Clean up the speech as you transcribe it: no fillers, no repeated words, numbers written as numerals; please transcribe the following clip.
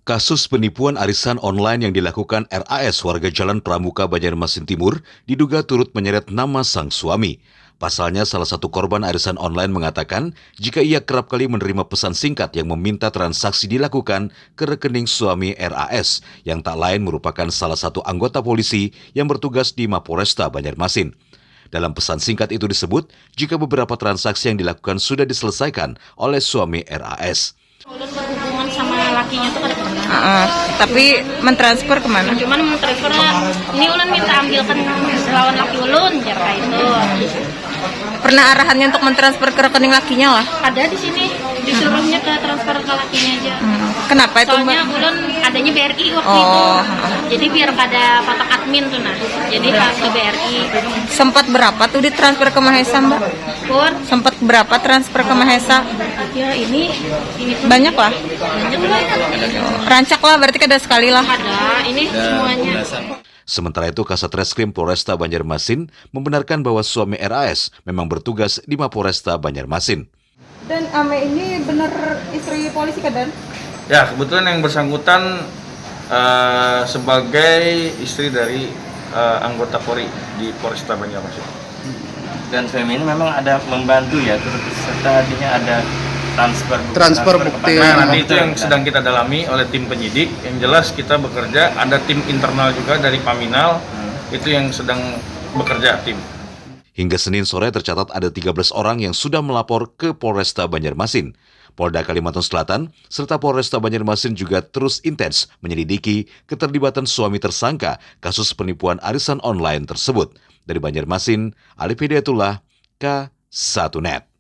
Kasus penipuan arisan online yang dilakukan RAS warga Jalan Pramuka Banjarmasin Timur diduga turut menyeret nama sang suami. Pasalnya salah satu korban arisan online mengatakan jika ia kerap kali menerima pesan singkat yang meminta transaksi dilakukan ke rekening suami RAS yang tak lain merupakan salah satu anggota polisi yang bertugas di Mapolresta Banjarmasin. Dalam pesan singkat itu disebut jika beberapa transaksi yang dilakukan sudah diselesaikan oleh suami RAS. Ulun berhubungan sama lakinya tuh kada pernah. Tapi mentransfer kemana? Cuman mentransfer ini ulun minta ambilkan lawan laki ulun jaka itu. Pernah arahannya untuk mentransfer ke rekening lakinya lah? Ada di sini disuruhnya ke transfer ke lakinya aja. Kenapa itu Soalnya Mbak? ulun adanya BRI waktu itu. Jadi biar kada patok admin tuh nah. Jadi harus ke BRI. Sempat berapa tuh ditransfer ke Mahesa Mbak? Pur, Sempat berapa transfer ke Mahesa? ya ini pun Banyak lah. banyak lah. Rancak lah berarti kada sekali lah. Ada ini semuanya. Sementara itu, Kasat Reskrim Polresta Banjarmasin membenarkan bahwa suami RAS memang bertugas di Mapolresta Banjarmasin. Dan Ame ini benar istri polisi kan? Ya, kebetulan yang bersangkutan sebagai istri dari anggota Polri di Polresta Banjarmasin. Dan suami ini memang ada membantu ya, terus serta artinya ada transfer bukti. Nah, nanti itu yang sedang kita dalami oleh tim penyidik. Yang jelas kita bekerja, ada tim internal juga dari Paminal, itu yang sedang bekerja tim. Hingga Senin sore tercatat ada 13 orang yang sudah melapor ke Polresta Banjarmasin. Polda Kalimantan Selatan serta Polresta Banjarmasin juga terus intens menyelidiki keterlibatan suami tersangka kasus penipuan arisan online tersebut. Dari Banjarmasin, Alif Hidayatullah, K1net.